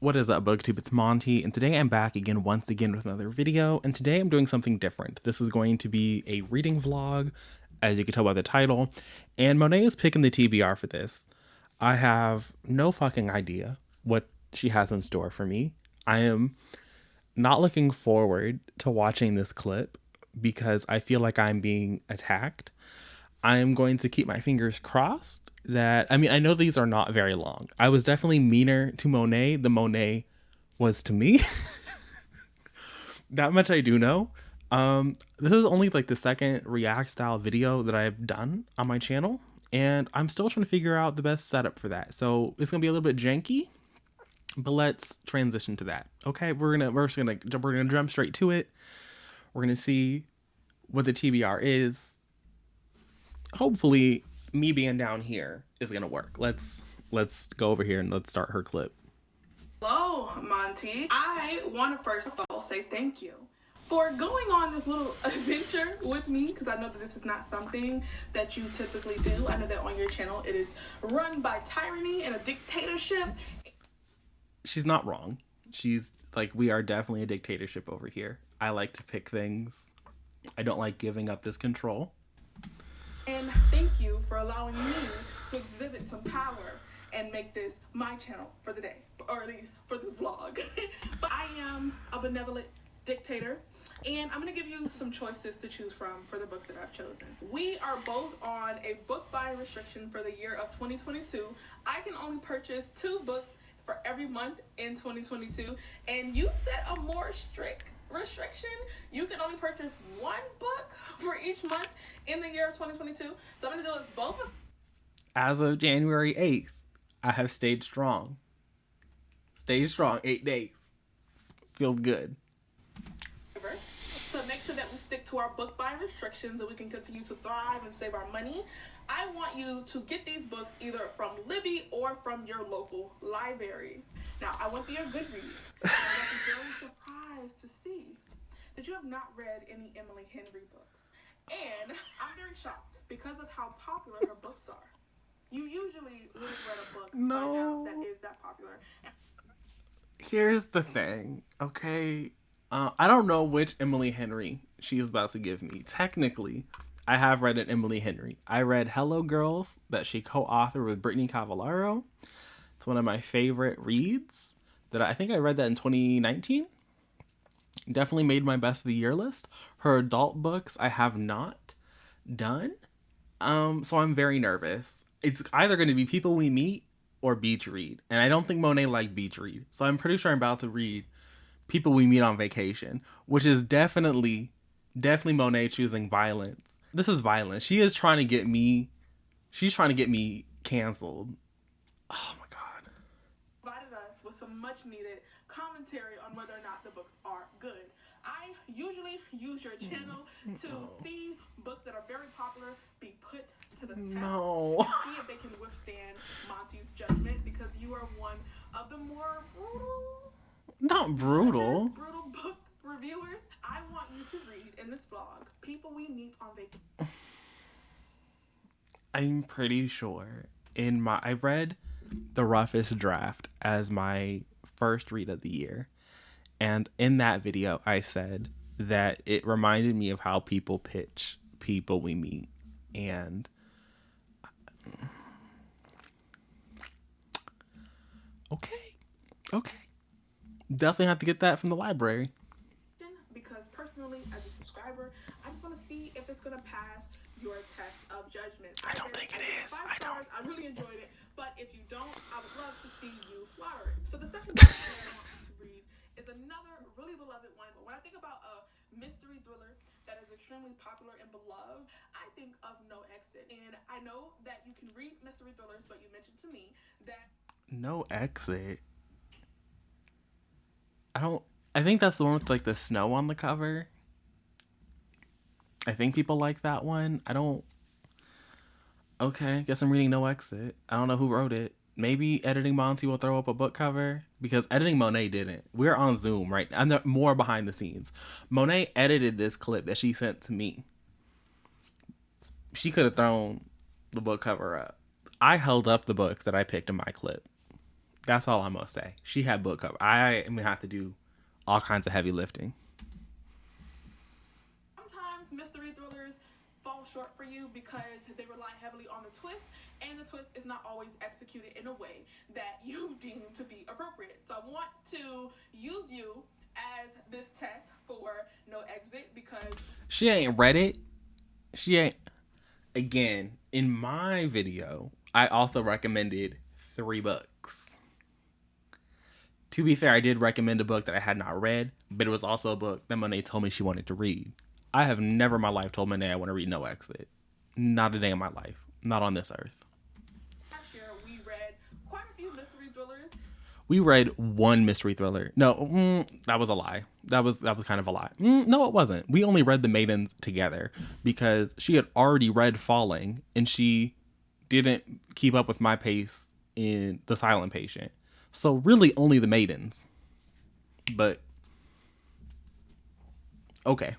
What is up, BookTube? It's Monty, and today I'm back again once again with another video, and today I'm doing something different. This is going to be a reading vlog, as you can tell by the title, and MONAE is picking the TBR for this. I have no fucking idea what she has in store for me. I am not looking forward to watching this clip because I feel like I'm being attacked. I am going to keep my fingers crossed that, I mean, I know these are not very long. I was definitely meaner to MONAE than MONAE was to me. That much I do know. This is only like the second react style video that I've done on my channel, and I'm still trying to figure out the best setup for that. So it's gonna be a little bit janky, but let's transition to that. Okay, we're gonna jump straight to it. We're gonna see what the TBR is. Hopefully me being down here is gonna work. Let's go over here and let's start her clip. Hello, Monty. I want to first of all say thank you for going on this little adventure with me, because I know that this is not something that you typically do. I know that on your channel it is run by tyranny and a dictatorship. She's not wrong. She's like, we are definitely a dictatorship over here. I like to pick things. I don't like giving up this control. And thank you for allowing me to exhibit some power and make this my channel for the day, or at least for the vlog. But I am a benevolent dictator, and I'm gonna give you some choices to choose from for the books that I've chosen. We are both on a book buying restriction for the year of 2022. I can only purchase 2 books for every month in 2022, and you set a more strict restriction. You can only purchase 1 book for each month in the year of 2022. So I'm gonna do it both. As of January 8th, I have stayed strong. Stayed strong 8 days. Feels good. So make sure that we stick to our book buying restrictions and we can continue to thrive and save our money. I want you to get these books either from Libby or from your local library. Now, I went through your Goodreads, and I was very surprised to see that you have not read any Emily Henry books. And I'm very shocked because of how popular her books are. You usually would have read a book by now that is that popular. Here's the thing, okay? I don't know which Emily Henry she is about to give me. Technically, I have read an Emily Henry. I read Hello Girls that she co-authored with Brittany Cavallaro. It's one of my favorite reads. I think I read that in 2019. Definitely made my best of the year list. Her adult books I have not done. So I'm very nervous. It's either going to be People We Meet or Beach Read. And I don't think MONAE liked Beach Read. So I'm pretty sure I'm about to read People We Meet on Vacation, which is definitely MONAE choosing violence. This is violence. She's trying to get me canceled. Oh my God. Provided us with some much needed commentary on whether or not the books are good. I usually use your channel to see books that are very popular be put to the test. And see if they can withstand Monty's judgment, because you are one of the more brutal book reviewers. I want you to read in this vlog People We Meet on Vacation. I'm pretty sure I read The Roughest Draft as my first read of the year. And in that video, I said that it reminded me of how people pitch People We Meet. And okay. Definitely have to get that from the library. Because personally, as a subscriber, I just want to see if it's going to pass your test of judgment. I don't think it is. I really enjoyed it. But if you don't, I would love to see you slaughter it. So the second book that I want you to read is another really beloved one. But when I think about a mystery thriller that is extremely popular and beloved, I think of No Exit. And I know that you can read mystery thrillers, but you mentioned to me that No Exit. I think that's the one with like the snow on the cover. I think people like that one. Okay, guess I'm reading No Exit. I don't know who wrote it. Maybe Editing Monty will throw up a book cover, because Editing MONAE didn't. We're on Zoom right now. I'm more behind the scenes. MONAE edited this clip that she sent to me. She could have thrown the book cover up. I held up the books that I picked in my clip. That's all I'm gonna say. She had book cover. I am gonna have to do all kinds of heavy lifting. Sometimes mystery thrillers fall short for you because they rely heavily on the twist, and the twist is not always executed in a way that you deem to be appropriate. So I want to use you as this test for No Exit because she ain't read it. She ain't. Again, in my video, I also recommended 3 books. To be fair, I did recommend a book that I had not read, but it was also a book that MONAE told me she wanted to read. I have never in my life told MONAE I want to read No Exit. Not a day in my life. Not on this earth. last year we read quite a few mystery thrillers. We read 1 mystery thriller. No, that was a lie. That was kind of a lie. No, it wasn't. We only read The Maidens together because she had already read Falling and she didn't keep up with my pace in The Silent Patient. So really only The Maidens. But okay.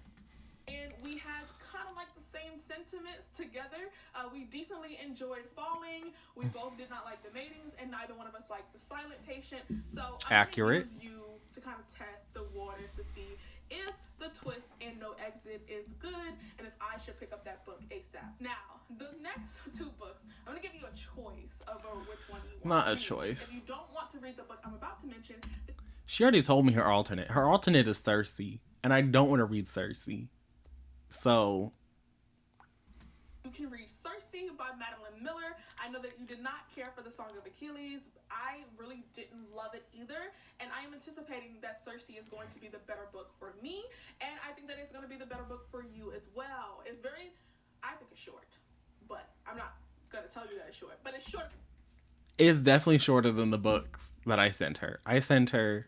And we had kind of like the same sentiments together. We decently enjoyed Falling. We both did not like The Maidens, and neither one of us liked The Silent Patient. So I'm Accurate. going to use you to kind of test the waters to see if the twist in No Exit is good and if I should pick up that book ASAP. Now, the next 2 books, I'm going to give you a choice of which one you want. Not a choice. If you don't want to read the book I'm about to mention, She already told me her alternate. Her alternate is Cersei, and I don't want to read Cersei. So you can read Cersei by Madeline Miller. I know that you did not care for the Song of Achilles. I really didn't love it either. And I am anticipating that Cersei is going to be the better book for me. And I think that it's going to be the better book for you as well. It's very, I think it's short. But I'm not going to tell you that it's short. But it's short. it's definitely shorter than the books that I sent her. I sent her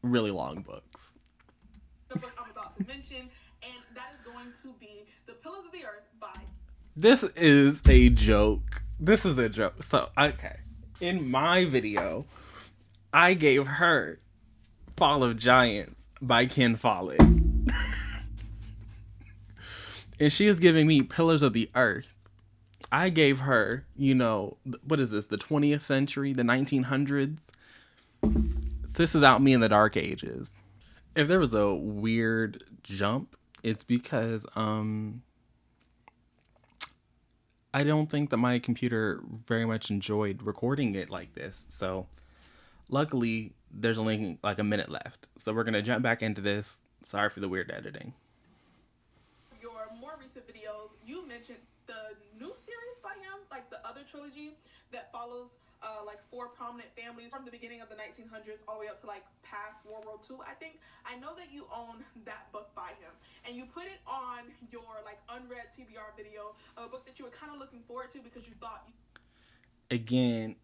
really long books. The book I'm about to mention. And that is going to be The Pillars of the Earth by... This is a joke. This is a joke. So, okay. In my video, I gave her Fall of Giants by Ken Follett. And she is giving me Pillars of the Earth. I gave her, what is this, the 20th century, the 1900s? This is out me in the dark ages. If there was a weird jump, it's because I don't think that my computer very much enjoyed recording it like this. So luckily there's only like a minute left. So we're going to jump back into this. Sorry for the weird editing. Your more recent videos, you mentioned the new series by him, like the other trilogy that follows like 4 prominent families from the beginning of the 1900s all the way up to like past World War II, I think. I know that you own that book by him, and you put it on your like unread TBR video of a book that you were kind of looking forward to because you thought Again,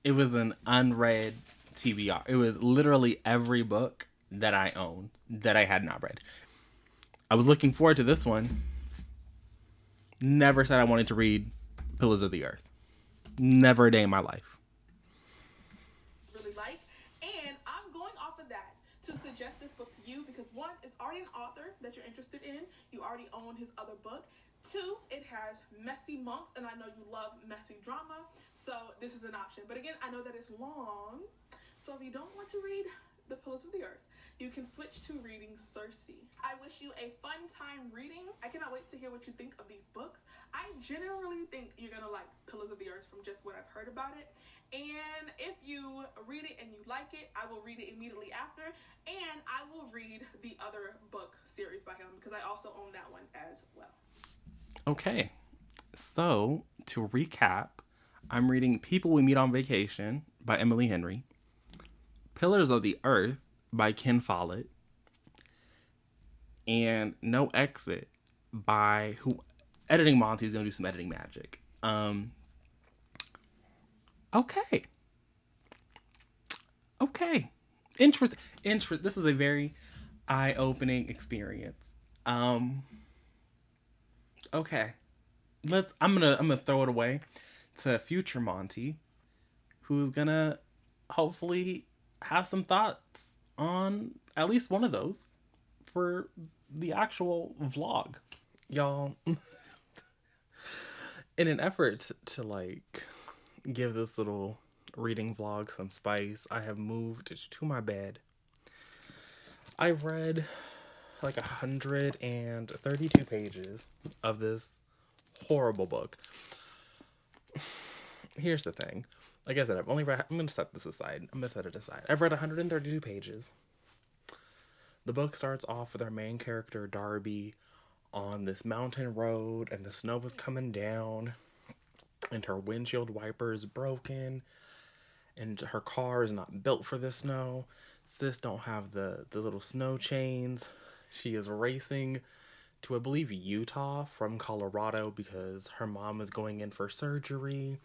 it was an unread TBR. It was literally every book that I own that I had not read. I was looking forward to this one. Never said I wanted to read Pillars of the Earth. Never a day in my life. really like, and I'm going off of that to suggest this book to you because 1, it's already an author that you're interested in. You already own his other book. 2, it has messy monks, and I know you love messy drama, so this is an option. But again, I know that it's long, so if you don't want to read The Pillars of the Earth, you can switch to reading Cersei. I wish you a fun time reading. I cannot wait to hear what you think of these books. I generally think you're gonna like Pillars of the Earth from just what I've heard about it. And if you read it and you like it, I will read it immediately after, and I will read the other book series by him because I also own that one as well. Okay, so to recap, I'm reading People We Meet on Vacation by Emily Henry, Pillars of the Earth by Ken Follett, and No Exit by Editing Monty's gonna do some editing magic. Okay. Interest. This is a very eye-opening experience. Okay. I'm gonna throw it away to future Monty, who's gonna hopefully have some thoughts on at least one of those for the actual vlog. Y'all, in an effort to like give this little reading vlog some spice, I have moved to my bed. I read like 132 pages of this horrible book. Here's the thing. Like I said, I'm going to set this aside. I'm going to set it aside. I've read 132 pages. The book starts off with our main character, Darby, on this mountain road, and the snow is coming down, and her windshield wiper is broken, and her car is not built for the snow. Sis don't have the little snow chains. She is racing to, I believe, Utah from Colorado because her mom is going in for surgery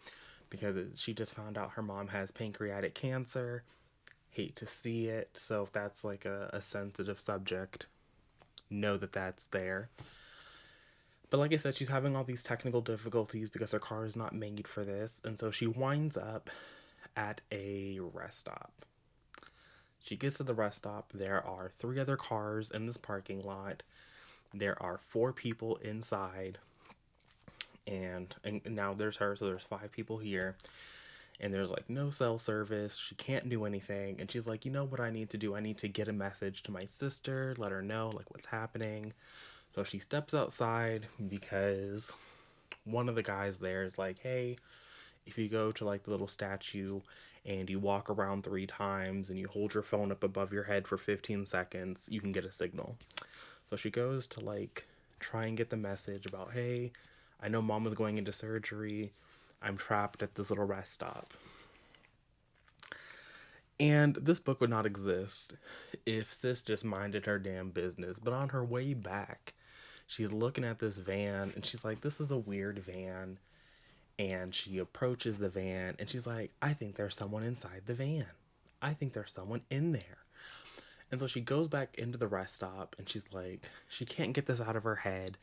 because she just found out her mom has pancreatic cancer. Hate to see it. So if that's like a sensitive subject, know that that's there. But like I said, she's having all these technical difficulties because her car is not made for this. And so she winds up at a rest stop. She gets to the rest stop. There are 3 other cars in this parking lot. There are 4 people inside. And now there's her, so there's 5 people here. And there's like no cell service. She can't do anything. And she's like, you know what I need to do? I need to get a message to my sister, let her know like what's happening. So she steps outside because one of the guys there is like, hey, if you go to like the little statue and you walk around 3 times and you hold your phone up above your head for 15 seconds, you can get a signal. So she goes to like try and get the message about, hey, I know mom was going into surgery. I'm trapped at this little rest stop. And this book would not exist if sis just minded her damn business. But on her way back, she's looking at this van and she's like, this is a weird van. And she approaches the van and she's like, I think there's someone inside the van. I think there's someone in there. And so she goes back into the rest stop and she's like, she can't get this out of her head.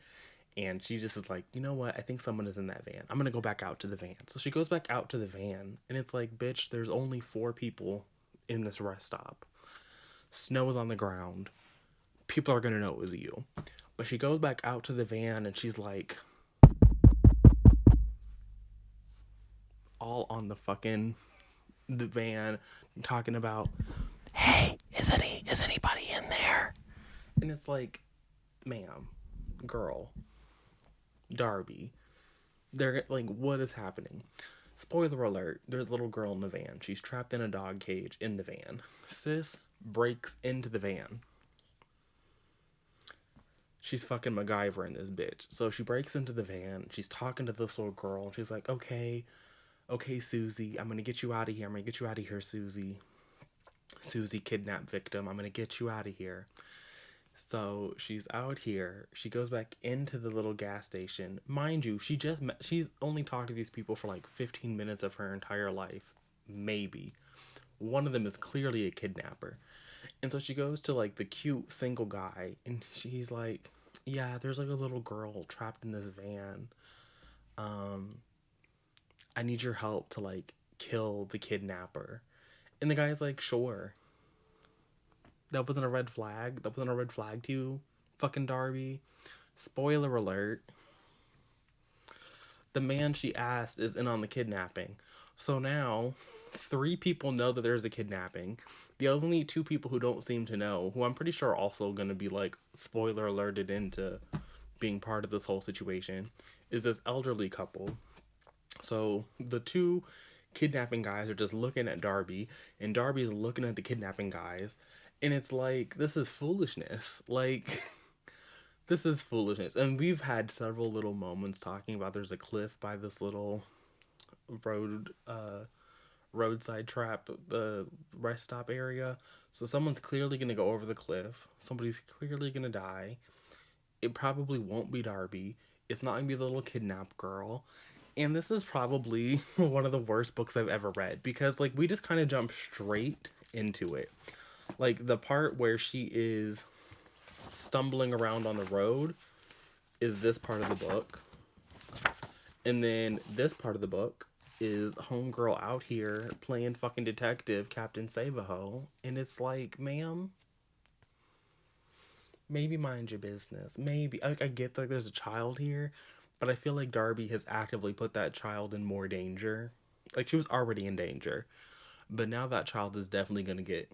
And she just is like, you know what? I think someone is in that van. I'm going to go back out to the van. So she goes back out to the van. And it's like, bitch, there's only 4 people in this rest stop. Snow is on the ground. People are going to know it was you. But she goes back out to the van and she's like, all on the van, talking about, hey, is anybody in there? And it's like, ma'am, girl, Darby, they're like, what is happening? Spoiler alert, there's a little girl in the van. She's trapped in a dog cage in the van. Sis breaks into the van. She's fucking MacGyver in this bitch. So she breaks into the van. She's talking to this little girl. And she's like, okay, Susie, I'm gonna get you out of here. Susie, kidnapped victim. I'm gonna get you out of here. So she's out here. She goes back into the little gas station. Mind you, she's only talked to these people for like 15 minutes of her entire life. Maybe. One of them is clearly a kidnapper. And so she goes to like the cute single guy and she's like, yeah, there's like a little girl trapped in this van. I need your help to like kill the kidnapper. And the guy's like, sure. That wasn't a red flag. That wasn't a red flag to you, fucking Darby. Spoiler alert. The man she asked is in on the kidnapping. So now 3 people know that there's a kidnapping. The only 2 people who don't seem to know, who I'm pretty sure are also going to be like spoiler alerted into being part of this whole situation, is this elderly couple. So the 2 kidnapping guys are just looking at Darby, and Darby's looking at the kidnapping guys, and it's like, this is foolishness. Like, this is foolishness. And we've had several little moments talking about there's a cliff by this little roadside trap, the rest stop area. So someone's clearly going to go over the cliff. Somebody's clearly going to die. It probably won't be Darby. It's not going to be the little kidnapped girl. And this is probably one of the worst books I've ever read because like we just kind of jump straight into it. Like the part where she is stumbling around on the road is this part of the book. And then this part of the book is homegirl out here playing fucking detective Captain Save-A-Ho. And it's like, ma'am, maybe mind your business. Maybe. I get that there's a child here, but I feel like Darby has actively put that child in more danger Like, she was already in danger. But now that child is definitely going to get.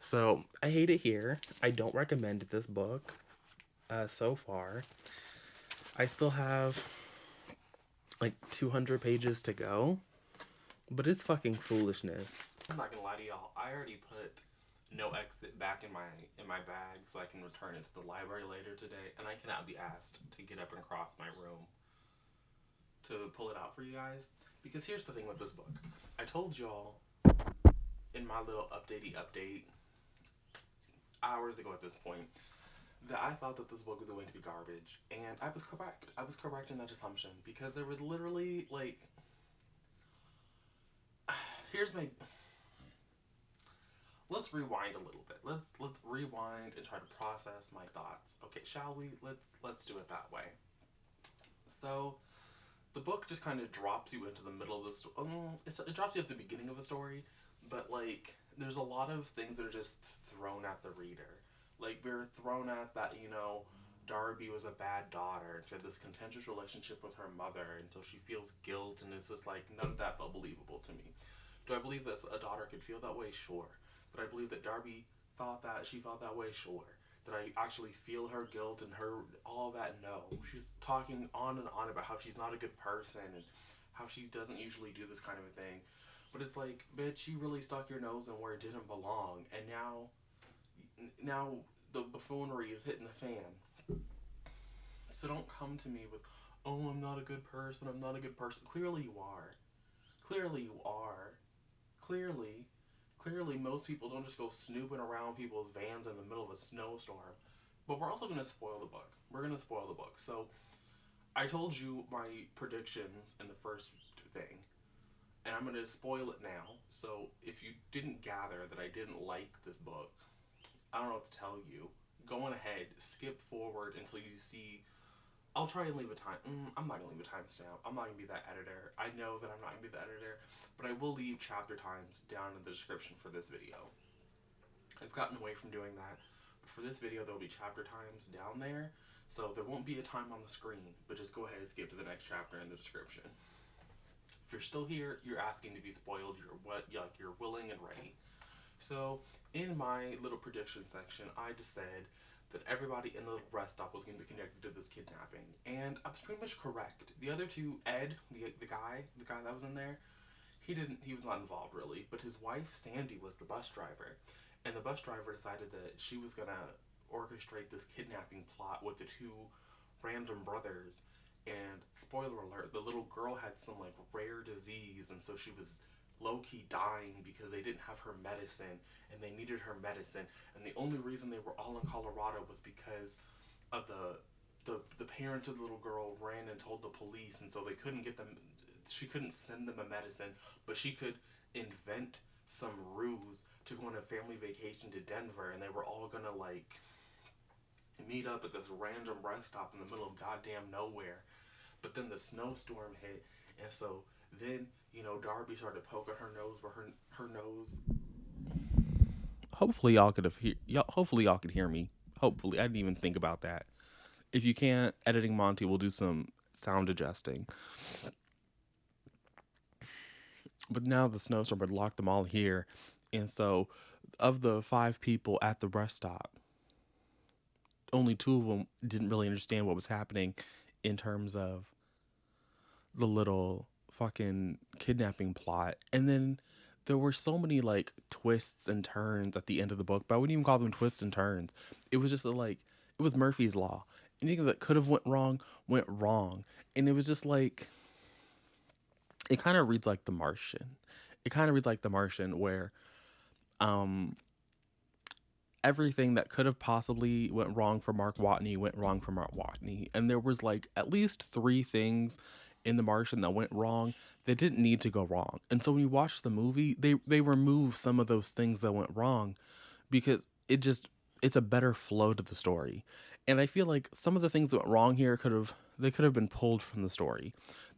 So, I hate it here. I don't recommend this book so far. I still have like 200 pages to go. But it's fucking foolishness. I'm not gonna lie to y'all. I already put no exit back in my bag so I can return it to the library later today, and I cannot be asked to get up and cross my room to pull it out for you guys. Because here's the thing with this book. I told y'all in my little update hours ago at this point that I thought that this book was going to be garbage, and I was correct. I was correct in that assumption because there was literally like here's my let's rewind a little bit. Let's rewind and try to process my thoughts. Okay, shall we? Let's do it that way. So the book just kind of drops you into the middle of the story. It drops you at the beginning of the story, but like there's a lot of things that are just thrown at the reader. Like we're thrown at that, Darby was a bad daughter. She had this contentious relationship with her mother until she feels guilt, and it's just like none of that felt believable to me. Do I believe that a daughter could feel that way? Sure. Did I believe that Darby thought that she felt that way? Sure. Did I actually feel her guilt and her all that? No. She's talking on and on about how she's not a good person and how she doesn't usually do this kind of a thing. But it's like, bitch, you really stuck your nose in where it didn't belong, and now the buffoonery is hitting the fan. So don't come to me with, oh, I'm not a good person. I'm not a good person. Clearly you are. Clearly you are. Clearly, most people don't just go snooping around people's vans in the middle of a snowstorm. But we're also going to spoil the book. We're going to spoil the book. So, I told you my predictions in the first thing, and I'm going to spoil it now. So, if you didn't gather that I didn't like this book, I don't know what to tell you. Go on ahead, skip forward until you see. I'll try and leave a time. I'm not gonna leave a timestamp. I'm not gonna be that editor. I know that I'm not gonna be the editor, but I will leave chapter times down in the description for this video. I've gotten away from doing that, but for this video there'll be chapter times down there, so there won't be a time on the screen. But just go ahead and skip to the next chapter in the description. If you're still here, you're asking to be spoiled. You're willing and ready. So in my little prediction section, I just said that everybody in the rest stop was going to be connected to this kidnapping, and I was pretty much correct. The other two, Ed, the guy that was in there, he was not involved really, but his wife Sandy was the bus driver, and the bus driver decided that she was gonna orchestrate this kidnapping plot with the two random brothers. And spoiler alert, the little girl had some like rare disease, and so she was low-key dying because they didn't have her medicine and they needed her medicine, and the only reason they were all in Colorado was because of the parent of the little girl ran and told the police, and so they couldn't get them. She couldn't send them a medicine, but she could invent some ruse to go on a family vacation to Denver, and they were all gonna like meet up at this random rest stop in the middle of goddamn nowhere. But then the snowstorm hit, and so then Darby started poking her nose where her nose. Hopefully y'all hopefully y'all could hear me. Hopefully, I didn't even think about that. If you can't, editing Monty will do some sound adjusting. But now the snowstorm had locked them all here, and so of the 5 people at the rest stop, only 2 of them didn't really understand what was happening in terms of the little fucking kidnapping plot. And then there were so many like twists and turns at the end of the book, but I wouldn't even call them twists and turns. It was just it was Murphy's Law. Anything that could have went wrong. And it was just like, it kind of reads like The Martian. It kind of reads like The Martian, where everything that could have possibly went wrong for Mark Watney went wrong for Mark Watney. And there was like at least 3 things in The Martian that went wrong that didn't need to go wrong. And so when you watch the movie, they remove some of those things that went wrong because it's a better flow to the story. And I feel like some of the things that went wrong here could have been pulled from the story.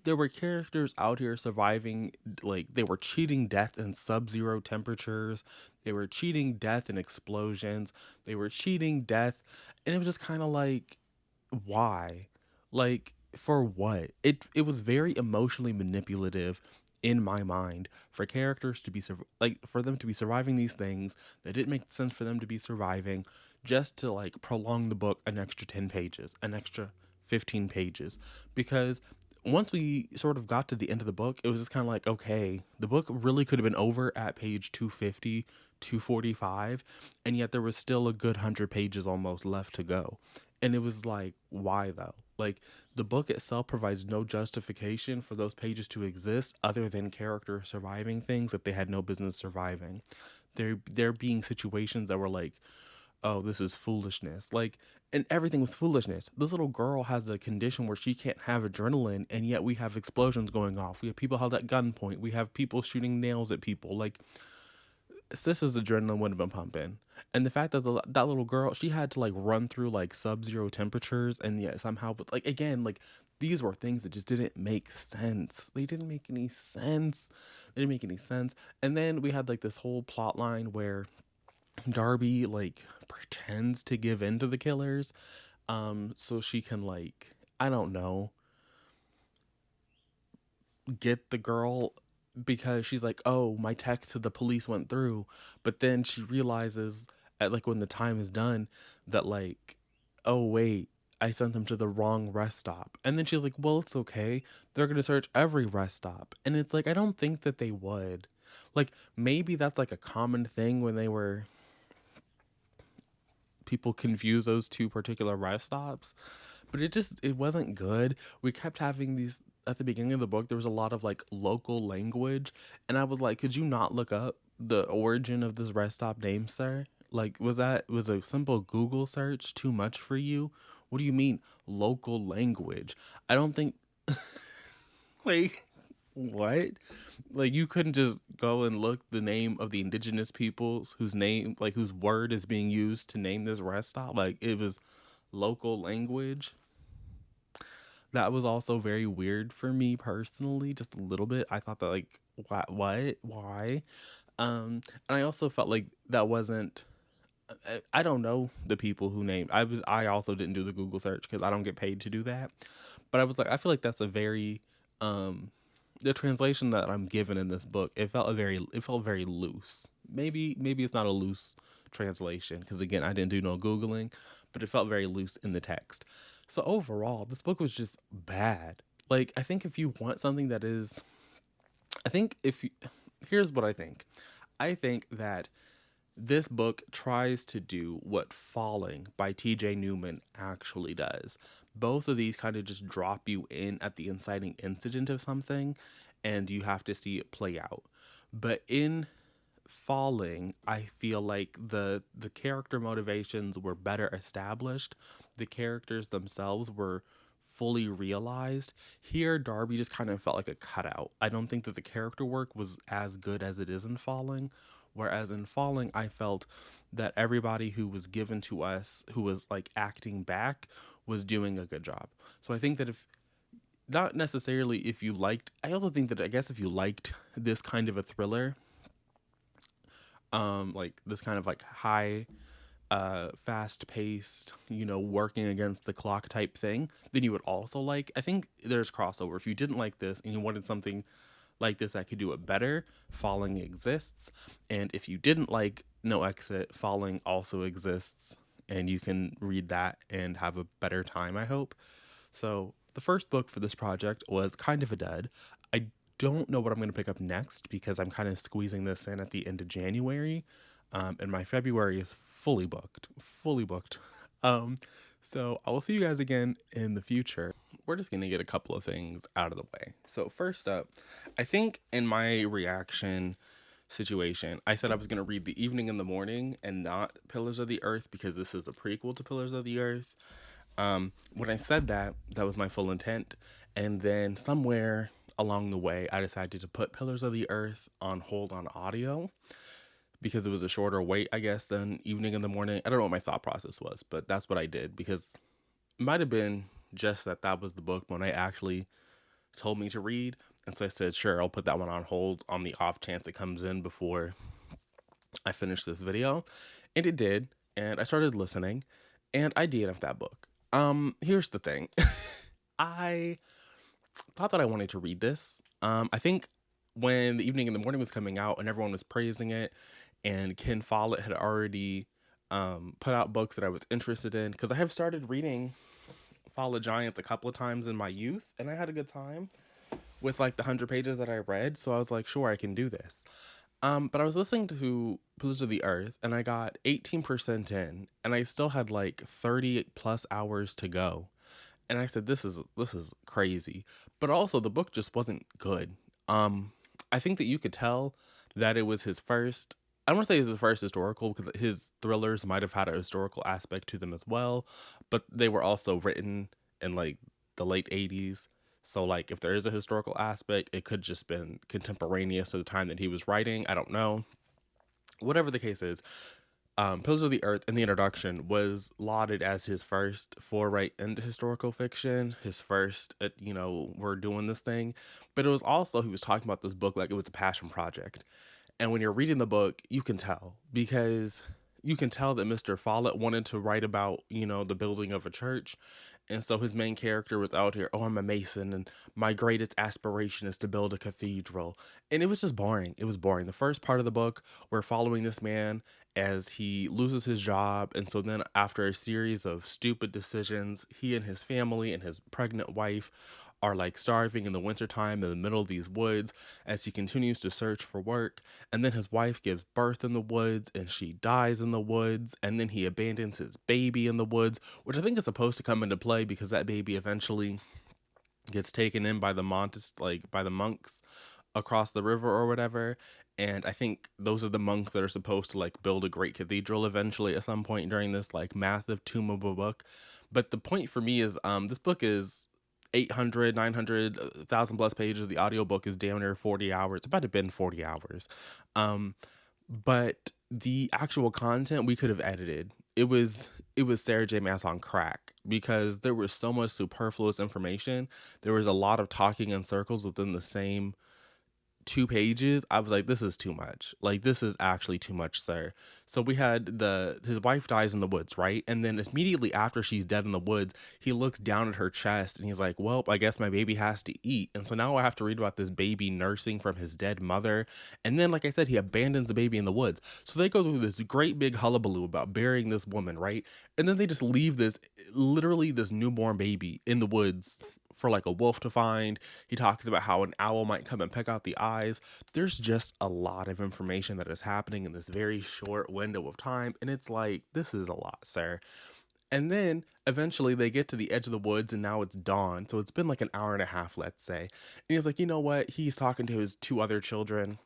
There were characters out here surviving, like they were cheating death in sub-zero temperatures. They were cheating death in explosions. They were cheating death, and it was just kind of like, why? Like, for what? It was very emotionally manipulative in my mind for characters to be like for them to be surviving these things that didn't make sense for them to be surviving, just to like prolong the book an extra 10 pages, an extra 15 pages, because once we sort of got to the end of the book, it was just kind of like, okay, the book really could have been over at page 250, 245, and yet there was still a good 100 pages almost left to go. And it was like, why though? Like, the book itself provides no justification for those pages to exist other than characters surviving things that they had no business surviving. There being situations that were like, oh, this is foolishness. Like, and everything was foolishness. This little girl has a condition where she can't have adrenaline, and yet we have explosions going off. We have people held at gunpoint. We have people shooting nails at people. Like, Sis's adrenaline would have been pumping. And the fact that that little girl, she had to like run through like sub-zero temperatures, and yet somehow, but like again, like these were things that just didn't make sense. They didn't make any sense. They didn't make any sense. And then we had like this whole plot line where Darby like pretends to give in to the killers, so she can like, I don't know, get the girl, because she's like, oh, my text to the police went through. But then she realizes at like when the time is done that like, oh wait, I sent them to the wrong rest stop. And then she's like, well, it's okay, they're gonna search every rest stop. And it's like, I don't think that they would. Like, maybe that's like a common thing when they were, people confuse those two particular rest stops, but it wasn't good. We kept having these, at the beginning of the book there was a lot of like local language, and I was like, could you not look up the origin of this rest stop name, sir? Like, was a simple Google search too much for you? What do you mean local language? I don't think like, what? Like, you couldn't just go and look the name of the indigenous peoples whose name, like whose word is being used to name this rest stop? Like, it was local language. That was also very weird for me personally, just a little bit. I thought that like, what, why? And I also felt like that wasn't. I don't know the people who named. I also didn't do the Google search because I don't get paid to do that. But I was like, I feel like that's a very the translation that I'm given in this book. It felt very loose. Maybe it's not a loose translation because again, I didn't do no googling, but it felt very loose in the text. So overall, this book was just bad. Like, I think if you want something that is, I think if you, here's what I think. I think that this book tries to do what Falling by TJ Newman actually does. Both of these kind of just drop you in at the inciting incident of something, and you have to see it play out. But in Falling, I feel like the character motivations were better established. The characters themselves were fully realized. Here, Darby just kind of felt like a cutout. I don't think that the character work was as good as it is in Falling. Whereas in Falling, I felt that everybody who was given to us, who was like acting back, was doing a good job. So I think that if, not necessarily if you liked, I also think that I guess if you liked this kind of a thriller, like this kind of like high, fast paced, working against the clock type thing, then you would also like, I think there's crossover. If you didn't like this and you wanted something like this that could do it better, Falling exists. And if you didn't like No Exit, Falling also exists, and you can read that and have a better time, I hope. So the first book for this project was kind of a dud. I don't know what I'm going to pick up next because I'm kind of squeezing this in at the end of January, and my February is fully booked, fully booked. So I will see you guys again in the future. We're just going to get a couple of things out of the way. So first up, I think in my reaction situation, I said I was going to read The Evening and the Morning and not Pillars of the Earth because this is a prequel to Pillars of the Earth. When I said that, that was my full intent. And then somewhere along the way, I decided to put Pillars of the Earth on hold on audio because it was a shorter wait, I guess, than Evening and the Morning. I don't know what my thought process was, but that's what I did because it might have been just that was the book Monet actually told me to read. And so I said, sure, I'll put that one on hold on the off chance it comes in before I finish this video. And it did. And I started listening and I DNF'd that book. Here's the thing. I thought that I wanted to read this. I think when The Evening and the Morning was coming out and everyone was praising it, and Ken Follett had already put out books that I was interested in, because I have started reading Follett Giants a couple of times in my youth, and I had a good time with like the 100 pages that I read. So I was like, sure, I can do this. But I was listening to Pillars of the Earth, and I got 18% in, and I still had like 30 plus hours to go. And I said, this is crazy. But also, the book just wasn't good. I think that you could tell that it was his first. I don't want to say it was his first historical, because his thrillers might have had a historical aspect to them as well, but they were also written in like the late 80s. So like if there is a historical aspect, it could just been contemporaneous to the time that he was writing. I don't know. Whatever the case is, Pillars of the Earth in the introduction was lauded as his first foray into historical fiction, his first, we're doing this thing. But it was also, he was talking about this book like it was a passion project. And when you're reading the book, you can tell, because you can tell that Mr. Follett wanted to write about, the building of a church. And so his main character was out here, oh, I'm a Mason, and my greatest aspiration is to build a cathedral. And it was just boring. It was boring. The first part of the book, we're following this man as he loses his job. And so then after a series of stupid decisions, he and his family and his pregnant wife are like starving in the wintertime in the middle of these woods as he continues to search for work. And then his wife gives birth in the woods and she dies in the woods. And then he abandons his baby in the woods, which I think is supposed to come into play because that baby eventually gets taken in by the by the monks across the river or whatever. And I think those are the monks that are supposed to like build a great cathedral eventually at some point during this like massive tomb of a book. But the point for me is this book is 800, 900, 1,000 plus pages. The audiobook is damn near 40 hours. It's about to have been 40 hours. But the actual content we could have edited. It was Sarah J. Maas on crack, because there was so much superfluous information. There was a lot of talking in circles within the same 2 pages. I was like, this is too much. Like, this is actually too much, sir. So we had his wife dies in the woods, right? And then immediately after she's dead in the woods, he looks down at her chest and he's like, well, I guess my baby has to eat. And so now I have to read about this baby nursing from his dead mother. And then, like I said, he abandons the baby in the woods. So they go through this great big hullabaloo about burying this woman, right? And then they just leave literally this newborn baby in the woods for like a wolf to find. He talks about how an owl might come and peck out the eyes. There's just a lot of information that is happening in this very short window of time. And it's like, this is a lot, sir. And then eventually they get to the edge of the woods and now it's dawn. So it's been like an hour and a half, let's say. And he's like, you know what? He's talking to his 2 other children.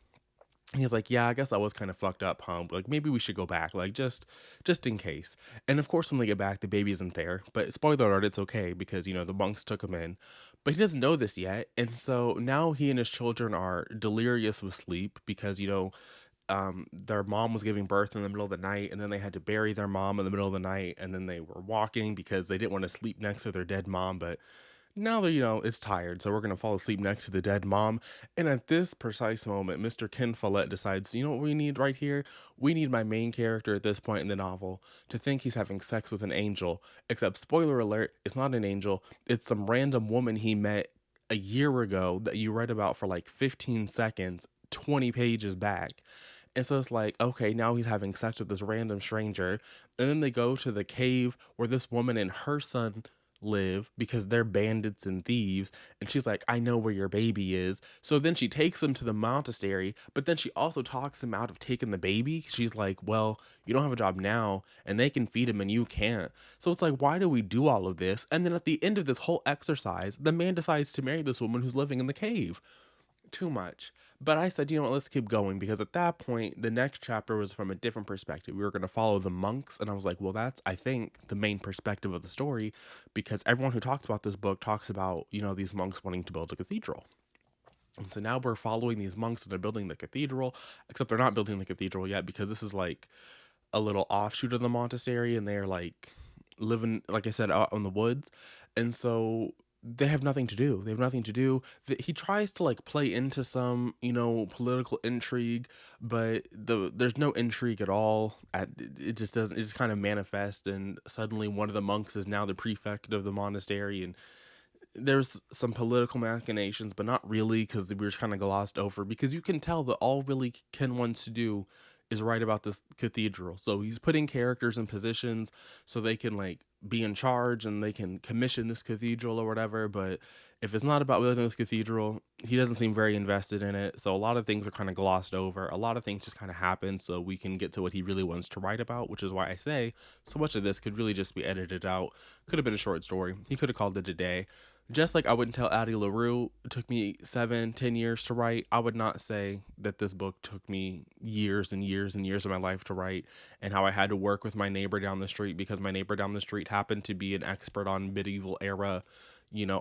He's like, yeah, I guess that was kind of fucked up, huh? Like, maybe we should go back, like, just in case. And of course, when they get back, the baby isn't there. But spoiler alert, it's okay because, the monks took him in. But he doesn't know this yet. And so now he and his children are delirious with sleep because, their mom was giving birth in the middle of the night, and then they had to bury their mom in the middle of the night. And then they were walking because they didn't want to sleep next to their dead mom. But now that, it's tired, so we're going to fall asleep next to the dead mom. And at this precise moment, Mr. Ken Follett decides, you know what we need right here? We need my main character at this point in the novel to think he's having sex with an angel. Except, spoiler alert, it's not an angel. It's some random woman he met a year ago that you read about for like 15 seconds, 20 pages back. And so it's like, okay, now he's having sex with this random stranger. And then they go to the cave where this woman and her son live because they're bandits and thieves. And she's like, I know where your baby is. So then she takes him to the monastery, but then she also talks him out of taking the baby. She's like, well, you don't have a job now and they can feed him and you can't. So it's like, why do we do all of this? And then at the end of this whole exercise, the man decides to marry this woman who's living in the cave. Too much. But I said, you know what, let's keep going, because at that point, the next chapter was from a different perspective. We were going to follow the monks, and I was like, well, that's, I think, the main perspective of the story, because everyone who talks about this book talks about, these monks wanting to build a cathedral. And so now we're following these monks, and they're building the cathedral, except they're not building the cathedral yet, because this is like a little offshoot of the monastery, and they're like living, like I said, out in the woods. And so they have nothing to do. They have nothing to do. He tries to like play into some, political intrigue, but there's no intrigue at all. It just doesn't. It just kind of manifests, and suddenly one of the monks is now the prefect of the monastery, and there's some political machinations, but not really, because we were kind of glossed over. Because you can tell that all really Ken wants to do is write about this cathedral. So he's putting characters in positions so they can like be in charge and they can commission this cathedral or whatever. But if it's not about building this cathedral, he doesn't seem very invested in it. So a lot of things are kind of glossed over. A lot of things just kind of happen so we can get to what he really wants to write about, which is why I say so much of this could really just be edited out. Could have been a short story. He could have called it a day. Just like I wouldn't tell Addie LaRue it took me 7-10 years to write, I would not say that this book took me years and years and years of my life to write, and how I had to work with my neighbor down the street because my neighbor down the street happened to be an expert on medieval era,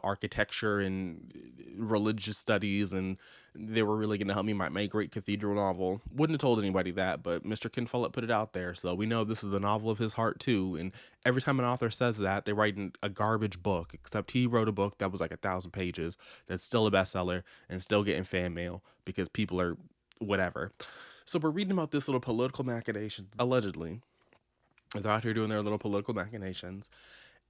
architecture and religious studies, and they were really going to help me write my great cathedral novel. Wouldn't have told anybody that, but Mr. Ken Follett put it out there, so we know this is the novel of his heart too. And every time an author says that, they write a garbage book, except he wrote a book that was like 1,000 pages that's still a bestseller and still getting fan mail because people are whatever. So we're reading about this little political machinations, allegedly. They're out here doing their little political machinations.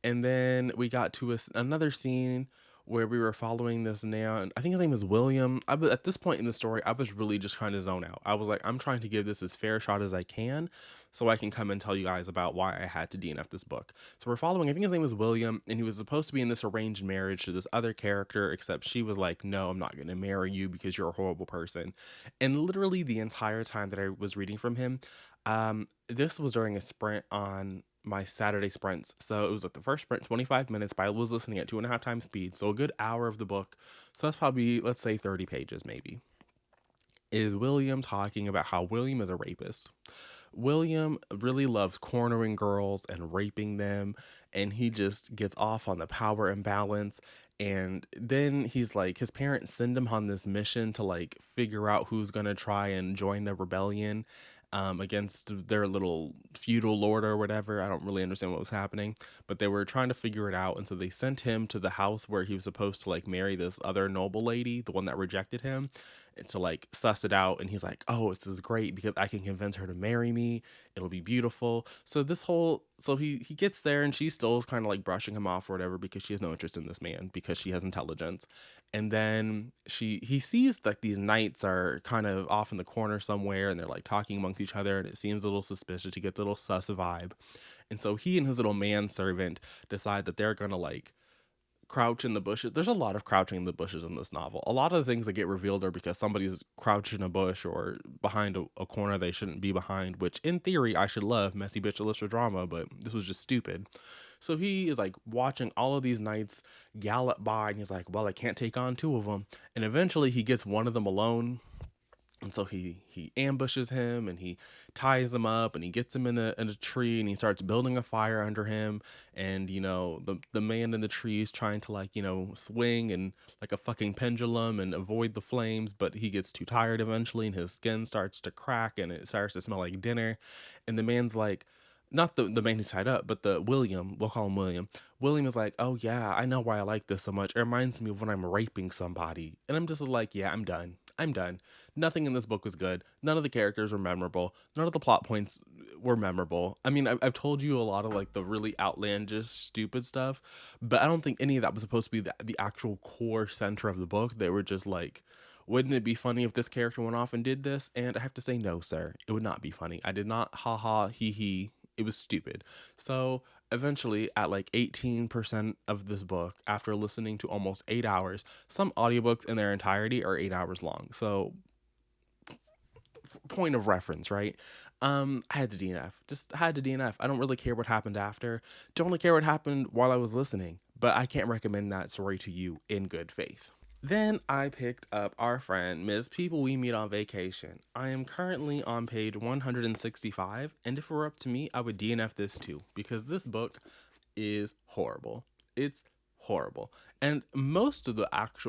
And then we got to another scene where we were following this now. I think his name is William. At this point in the story, I was really just trying to zone out. I was like, I'm trying to give this as fair a shot as I can so I can come and tell you guys about why I had to DNF this book. So we're following, I think his name was William, and he was supposed to be in this arranged marriage to this other character, except she was like, no, I'm not going to marry you because you're a horrible person. And literally the entire time that I was reading from him, this was during a sprint on my Saturday sprints. So it was like the first sprint, 25 minutes, but I was listening at 2.5 times speed. So a good hour of the book. So that's probably, let's say 30 pages maybe. Is William talking about how William is a rapist. William really loves cornering girls and raping them, and he just gets off on the power imbalance. And then he's like, his parents send him on this mission to like figure out who's gonna try and join the rebellion against their little feudal lord or whatever. I don't really understand what was happening, but they were trying to figure it out. And so they sent him to the house where he was supposed to like marry this other noble lady, the one that rejected him, and to like suss it out. And he's like, oh, this is great because I can convince her to marry me. It'll be beautiful. So he gets there, and she still is kind of like brushing him off or whatever because she has no interest in this man because she has intelligence. And then he sees like these knights are kind of off in the corner somewhere, and they're like talking amongst each other, and it seems a little suspicious. He gets a little sus vibe. And so he and his little manservant decide that they're gonna like crouch in the bushes. There's a lot of crouching in the bushes in this novel. A lot of the things that get revealed are because somebody's crouched in a bush or behind a corner they shouldn't be behind, which in theory I should love messy bitch illustrated drama, but this was just stupid. So he is like watching all of these knights gallop by, and he's like, well, I can't take on 2 of them. And eventually he gets one of them alone. And so he ambushes him, and he ties him up, and he gets him in a tree, and he starts building a fire under him. And, the man in the tree is trying to like, swing and like a fucking pendulum and avoid the flames, but he gets too tired eventually, and his skin starts to crack, and it starts to smell like dinner. And the man's like, not the man who's tied up, but the William, we'll call him William. William is like, oh yeah, I know why I like this so much. It reminds me of when I'm raping somebody. And I'm just like, yeah, I'm done. Nothing in this book was good. None of the characters were memorable. None of the plot points were memorable. I mean, I've told you a lot of like the really outlandish, stupid stuff, but I don't think any of that was supposed to be the actual core center of the book. They were just like, wouldn't it be funny if this character went off and did this? And I have to say, no, sir. It would not be funny. I did not ha he. It was stupid. So eventually at like 18% of this book, after listening to almost 8 hours, some audiobooks in their entirety are 8 hours long. So point of reference, right? I had to DNF. Just had to DNF. I don't really care what happened after. Don't really care what happened while I was listening, but I can't recommend that story to you in good faith. Then I picked up our friend, Ms. People We Meet on Vacation. I am currently on page 165, and if it were up to me, I would DNF this too, because this book is horrible. It's horrible. And most of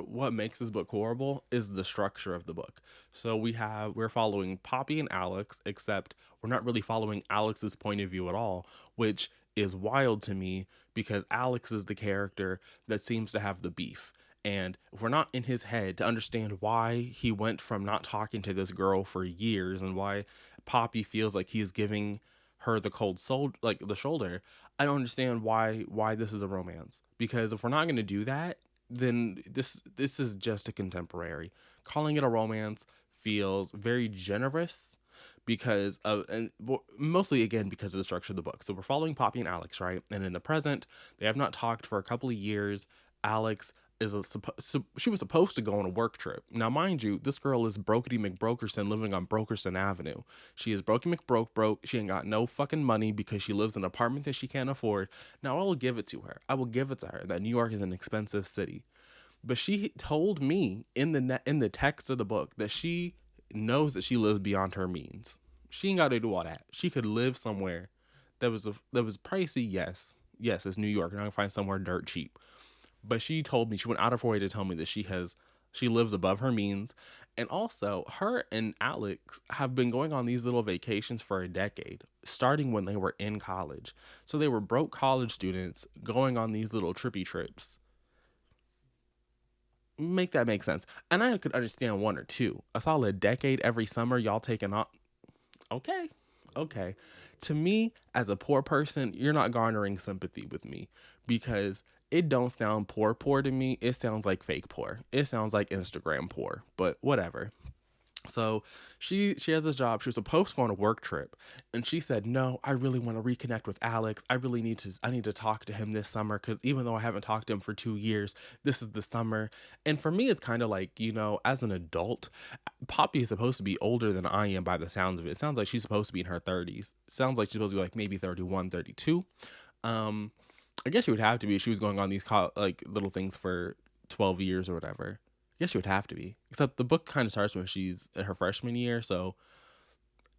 what makes this book horrible is the structure of the book. So we're following Poppy and Alex, except we're not really following Alex's point of view at all, which is wild to me because Alex is the character that seems to have the beef. And if we're not in his head to understand why he went from not talking to this girl for years and why Poppy feels like he's giving her the cold soul, like the shoulder, I don't understand why this is a romance. Because if we're not going to do that, then this is just a contemporary. Calling it a romance feels very generous because of, and mostly again because of the structure of the book. So we're following Poppy and Alex, right? And in the present, they have not talked for a couple of years. Alex is she was supposed to go on a work trip. Now, mind you, this girl is Brokety McBrokerson living on Brokerson Avenue. She is Brokey McBroke. She ain't got no fucking money because she lives in an apartment that she can't afford. Now, I will give it to her. I will give it to her that New York is an expensive city. But she told me in the text of the book that she knows that she lives beyond her means. She ain't got to do all that. She could live somewhere that was pricey. Yes, it's New York. You're not gonna find somewhere dirt cheap. But she told me, she went out of her way to tell me that she lives above her means. And also, her and Alex have been going on these little vacations for a decade, starting when they were in college. So they were broke college students going on these little trippy trips. Make that make sense. And I could understand one or two. A solid decade every summer, y'all taking off. Okay. Okay. To me, as a poor person, you're not garnering sympathy with me because it don't sound poor to me. It sounds like fake poor. It sounds like Instagram poor, but whatever. So she has this job. She was supposed to go on a work trip, and she said, "No, I really want to reconnect with Alex. I need to talk to him this summer because even though I haven't talked to him for 2 years, this is the summer." And for me, it's kind of like, as an adult, Poppy is supposed to be older than I am by the sounds of it. It sounds like she's supposed to be in her 30s. Sounds like she's supposed to be like maybe 31, 32. Um, I guess she would have to be if she was going on these like little things for 12 years or whatever. I guess she would have to be. Except the book kind of starts when she's in her freshman year, so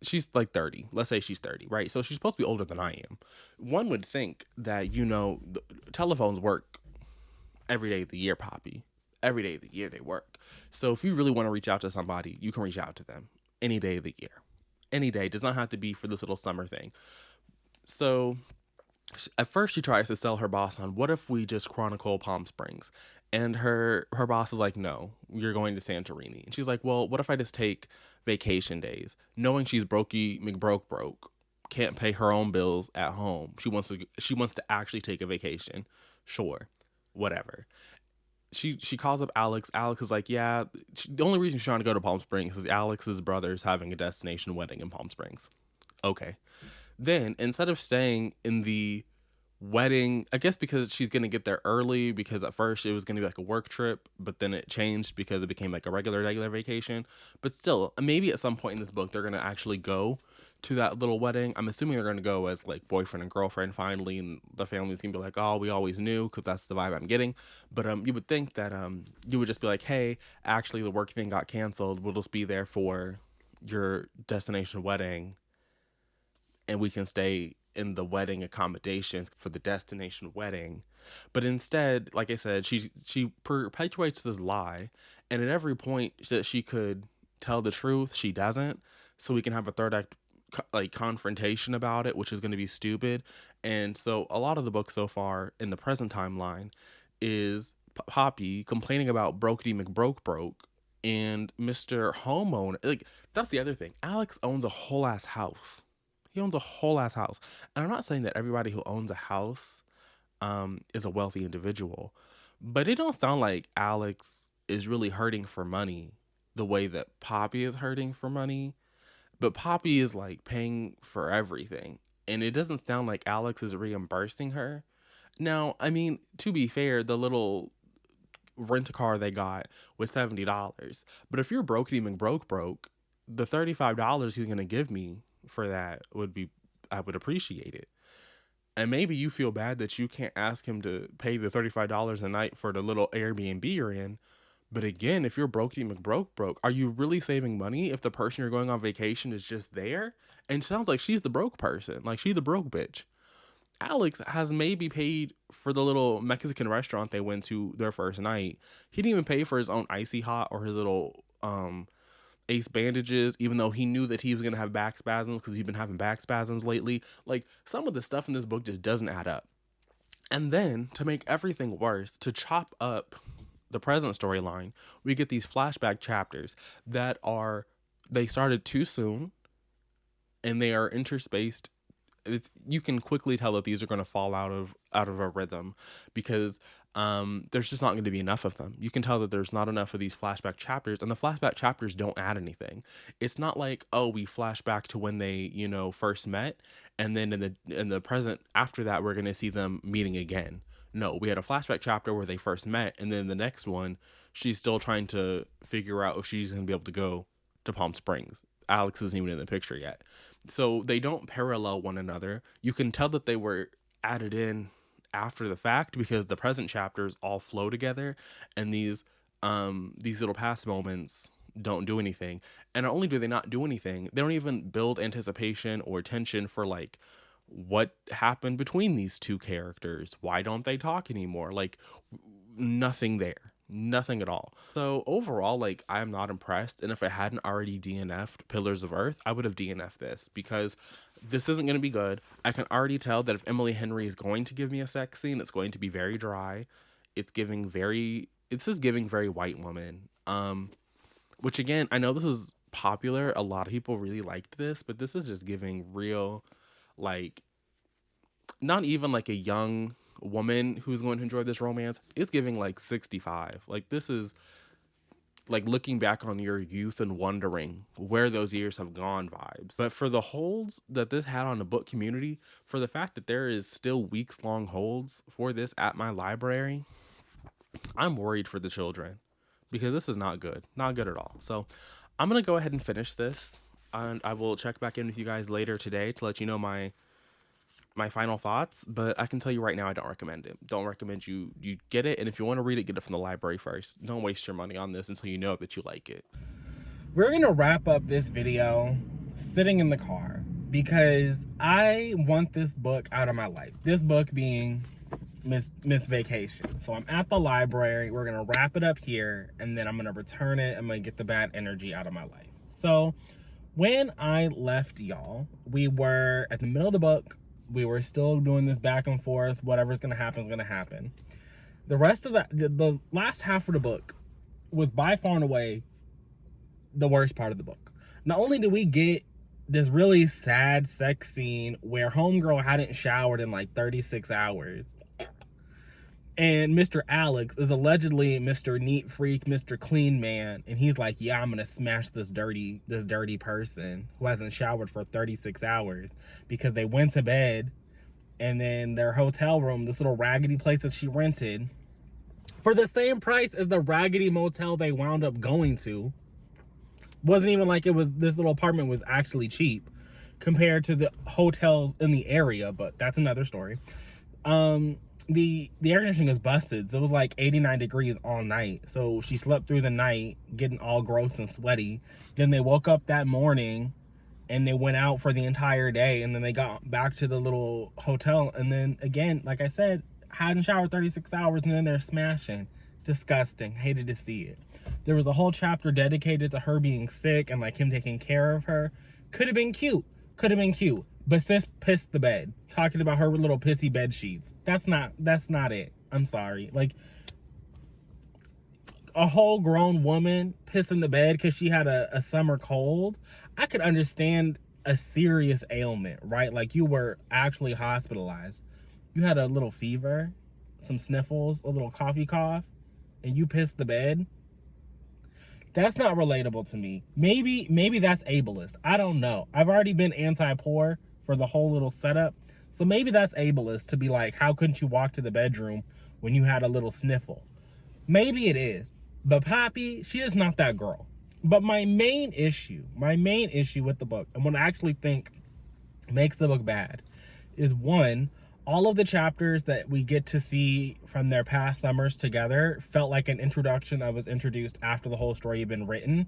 she's like 30. Let's say she's 30, right? So she's supposed to be older than I am. One would think that, telephones work every day of the year, Poppy. Every day of the year they work. So if you really want to reach out to somebody, you can reach out to them any day of the year. Any day. It does not have to be for this little summer thing. So at first she tries to sell her boss on, what if we just chronicle Palm Springs? And her boss is like, no, you're going to Santorini. And she's like, well, what if I just take vacation days? Knowing she's brokey McBroke, can't pay her own bills at home. She wants to actually take a vacation. Sure, whatever. She calls up Alex. Alex is like, yeah. The only reason she's trying to go to Palm Springs is Alex's brother's having a destination wedding in Palm Springs. Okay. Then, instead of staying in the wedding, I guess because she's going to get there early, because at first it was going to be like a work trip, but then it changed because it became like a regular vacation. But still, maybe at some point in this book, they're going to actually go to that little wedding. I'm assuming they're going to go as like boyfriend and girlfriend finally, and the family's going to be like, oh, we always knew, because that's the vibe I'm getting. But you would think that you would just be like, hey, actually the work thing got canceled. We'll just be there for your destination wedding, and we can stay in the wedding accommodations for the destination wedding. But instead, like I said, she perpetuates this lie, and at every point that she could tell the truth, she doesn't. So we can have a third act confrontation about it, which is going to be stupid. And so a lot of the book so far in the present timeline is Poppy complaining about Brokety McBroke and Mr. Homeowner. Like, that's the other thing. Alex owns a whole ass house. He owns a whole ass house. And I'm not saying that everybody who owns a house is a wealthy individual, but it don't sound like Alex is really hurting for money the way that Poppy is hurting for money. But Poppy is like paying for everything, and it doesn't sound like Alex is reimbursing her. Now, I mean, to be fair, the little rent-a-car they got was $70. But if you're Brokety McBroke, the $35 he's gonna give me for that I would appreciate it. And maybe you feel bad that you can't ask him to pay the $35 a night for the little Airbnb you're in. But again, if you're Brokety McBroke, are you really saving money if the person you're going on vacation is just there? And it sounds like she's the broke person. Like, she's the broke bitch. Alex has maybe paid for the little Mexican restaurant they went to their first night. He didn't even pay for his own icy hot or his little ace bandages, even though he knew that he was going to have back spasms because he's been having back spasms lately. Like, some of the stuff in this book just doesn't add up. And then, to make everything worse, to chop up the present storyline, we get these flashback chapters they started too soon, and they are interspaced you can quickly tell that these are going to fall out of a rhythm, because there's just not going to be enough of them. You can tell that there's not enough of these flashback chapters, and the flashback chapters don't add anything. It's not like, oh, we flash back to when they, first met, and then in the present after that we're going to see them meeting again. No, we had a flashback chapter where they first met, and then the next one, she's still trying to figure out if she's going to be able to go to Palm Springs. Alex isn't even in the picture yet. So they don't parallel one another. You can tell that they were added in after the fact, because the present chapters all flow together, and these little past moments don't do anything. And not only do they not do anything, they don't even build anticipation or tension for like what happened between these two characters. Why don't they talk anymore? Like, nothing there. Nothing at all. So overall, like, I'm not impressed. And if I hadn't already DNF'd Pillars of Earth, I would have DNF'd this, because this isn't going to be good. I can already tell that if Emily Henry is going to give me a sex scene, it's going to be very dry. It's just giving very white woman. Which again, I know this is popular. A lot of people really liked this, but this is just giving real, like, not even like a young woman who's going to enjoy this romance. It's giving like 65. Like, this is like looking back on your youth and wondering where those years have gone vibes. But for the holds that this had on the book community, for the fact that there is still weeks-long holds for this at my library, I'm worried for the children, because this is not good. Not good at all. So I'm going to go ahead and finish this, and I will check back in with you guys later today to let you know my final thoughts. But I can tell you right now, I don't recommend it. Don't recommend you get it. And if you want to read it, get it from the library first. Don't waste your money on this until you know that you like it. We're going to wrap up this video sitting in the car, because I want this book out of my life. This book being Miss Vacation. So I'm at the library. We're going to wrap it up here, and then I'm going to return it. I'm going to get the bad energy out of my life. So when I left y'all, we were at the middle of the book. We were still doing this back and forth. Whatever's going to happen is going to happen. The rest of the last half of the book was by far and away the worst part of the book. Not only did we get this really sad sex scene where homegirl hadn't showered in like 36 hours, and Mr. Alex is allegedly Mr. Neat Freak, Mr. Clean Man, and he's like, yeah, I'm gonna smash this dirty person who hasn't showered for 36 hours, because they went to bed, and then their hotel room, this little raggedy place that she rented, for the same price as the raggedy motel they wound up going to, wasn't even like this little apartment was actually cheap compared to the hotels in the area, but that's another story. The air conditioning is busted, so it was like 89 degrees all night. So she slept through the night getting all gross and sweaty. Then they woke up that morning and they went out for the entire day, and then they got back to the little hotel, and then again, like I said, hadn't showered 36 hours, and then they're smashing. Disgusting. Hated to see it. There was a whole chapter dedicated to her being sick and like him taking care of her. Could have been cute. But sis pissed the bed, talking about her little pissy bed sheets. That's not it. I'm sorry. Like, a whole grown woman pissing the bed because she had a summer cold. I could understand a serious ailment, right? Like, you were actually hospitalized. You had a little fever, some sniffles, a little cough, and you pissed the bed. That's not relatable to me. Maybe that's ableist. I don't know. I've already been anti-poor for the whole little setup. So maybe that's ableist to be like, how couldn't you walk to the bedroom when you had a little sniffle? Maybe it is. But Poppy, she is not that girl. But my main issue with the book, and what I actually think makes the book bad, is one, all of the chapters that we get to see from their past summers together felt like an introduction that was introduced after the whole story had been written.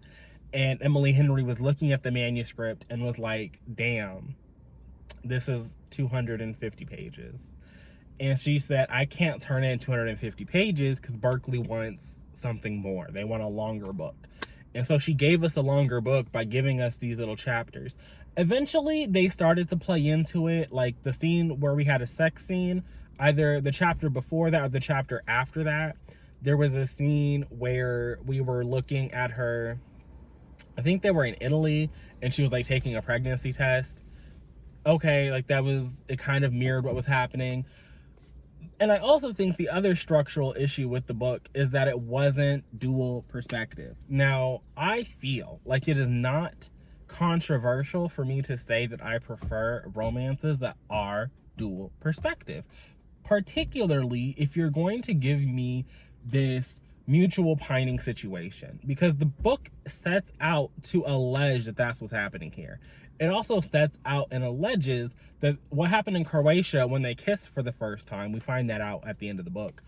And Emily Henry was looking at the manuscript and was like, damn, this is 250 pages. And she said, I can't turn in 250 pages because Berkeley wants something more. They want a longer book. And so she gave us a longer book by giving us these little chapters. Eventually, they started to play into it, like the scene where we had a sex scene, either the chapter before that or the chapter after that. There was a scene where we were looking at her, I think they were in Italy, and she was like taking a pregnancy test. okay, like it kind of mirrored what was happening. And I also think the other structural issue with the book is that it wasn't dual perspective. Now, I feel like it is not controversial for me to say that I prefer romances that are dual perspective, particularly if you're going to give me this mutual pining situation, because the book sets out to allege that that's what's happening here. It also sets out and alleges that what happened in Croatia when they kissed for the first time, we find that out at the end of the book,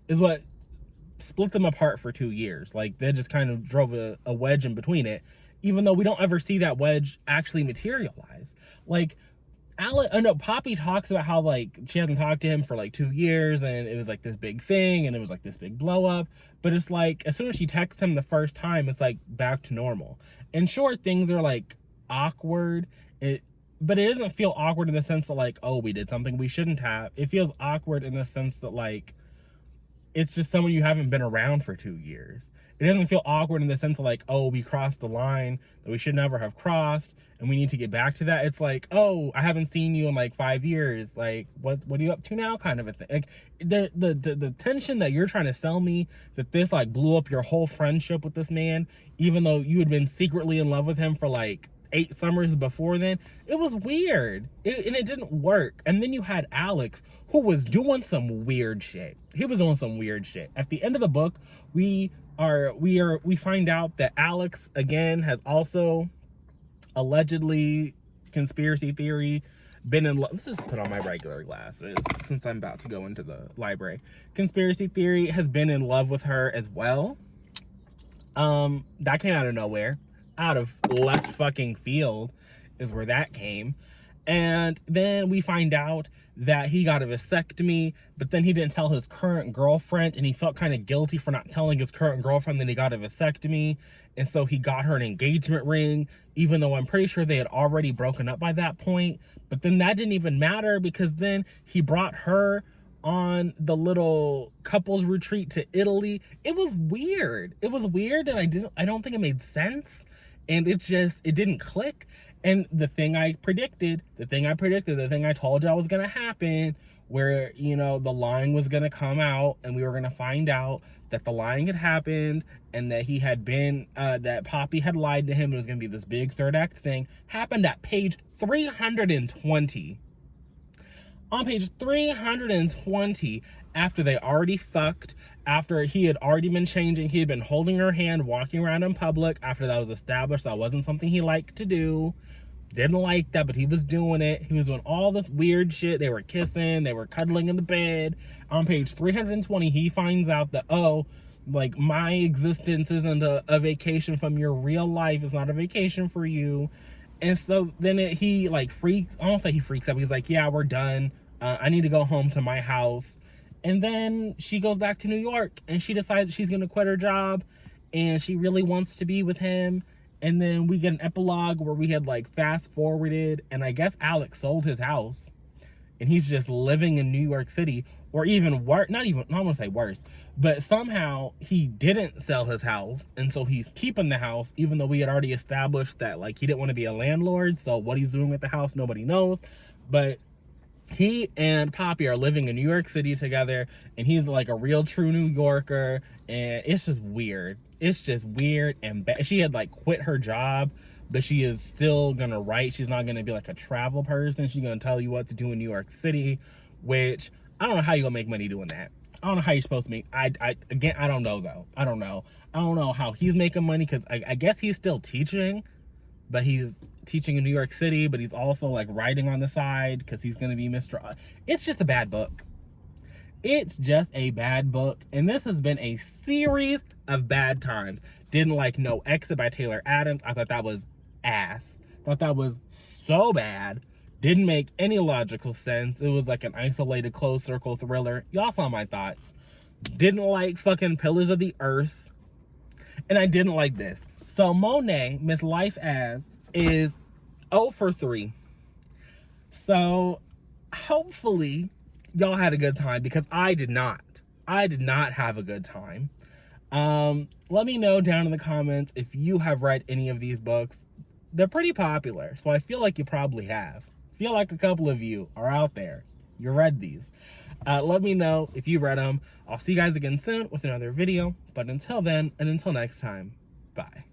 is what split them apart for 2 years. Like, they just kind of drove a wedge in between it, even though we don't ever see that wedge actually materialize. Like, Poppy talks about how, like, she hasn't talked to him for like 2 years, and it was like this big thing, and it was like this big blow up. But it's like, as soon as she texts him the first time, it's like back to normal. And sure, things are like awkward, but it doesn't feel awkward in the sense that, like, oh, we did something we shouldn't have. It feels awkward in the sense that, like, it's just someone you haven't been around for 2 years. It doesn't feel awkward in the sense of, like, oh, we crossed a line that we should never have crossed and we need to get back to that. It's like, oh, I haven't seen you in like 5 years. Like, what are you up to now, kind of a thing. Like, the tension that you're trying to sell me, that this like blew up your whole friendship with this man, even though you had been secretly in love with him for like 8 summers before then, it was weird, and it didn't work. And then you had Alex, who was doing some weird shit. He was doing some weird shit. At the end of the book, we find out that Alex again has also allegedly, conspiracy theory, been in love. Let's just put on my regular glasses since I'm about to go into the library. Conspiracy theory has been in love with her as well. That came out of nowhere. Out of left fucking field is where that came. And then we find out that he got a vasectomy, but then he didn't tell his current girlfriend, and he felt kind of guilty for not telling his current girlfriend that he got a vasectomy. And so he got her an engagement ring, even though I'm pretty sure they had already broken up by that point. But then that didn't even matter, because then he brought her on the little couples retreat to Italy. It was weird. It was weird, and I don't think it made sense. And it didn't click. And the thing I told y'all was gonna happen, where, you know, the lying was gonna come out, and we were gonna find out that the lying had happened, and that he had been, that Poppy had lied to him. It was gonna be this big third act thing. Happened at page 320. On page 320, after they already fucked, after he had already been changing, he had been holding her hand, walking around in public, after that was established that wasn't something he liked to do. Didn't like that, but he was doing it. He was doing all this weird shit. They were kissing, they were cuddling in the bed. On page 320, he finds out that, oh, like, my existence isn't a vacation from your real life. It's not a vacation for you. And so then he like freaks, I won't say he freaks out. He's like, yeah, we're done. I need to go home to my house. And then she goes back to New York, and she decides that she's going to quit her job, and she really wants to be with him. And then we get an epilogue where we had like fast forwarded, and I guess Alex sold his house, and he's just living in New York City, or even worse, I don't want to say worse, but somehow he didn't sell his house, and so he's keeping the house, even though we had already established that, like, he didn't want to be a landlord. So what he's doing with the house, nobody knows. But he and Poppy are living in New York City together, and he's like a real true New Yorker, and it's just weird. It's just weird and bad. She had like quit her job, but she is still gonna write. She's not gonna be like a travel person. She's gonna tell you what to do in New York City, which I don't know how you're gonna make money doing that. I don't know how you're supposed to make. I don't know though. I don't know how he's making money, because I guess he's still teaching, but he's teaching in New York City, but he's also like writing on the side because he's gonna be Mr. It's just a bad book. It's just a bad book, and this has been a series of bad times. Didn't like No Exit by Taylor Adams. I thought that was ass. Thought that was so bad. Didn't make any logical sense. It was like an isolated closed circle thriller. Y'all saw my thoughts. Didn't like fucking Pillars of the Earth. And I didn't like this. So MONAE, Miss Life As, is 0 for 3. So hopefully y'all had a good time, because I did not. I did not have a good time. Let me know down in the comments if you have read any of these books. They're pretty popular, so I feel like you probably have. feel like a couple of you are out there. You read these. Let me know if you read them. I'll see you guys again soon with another video. But until then, and until next time, bye.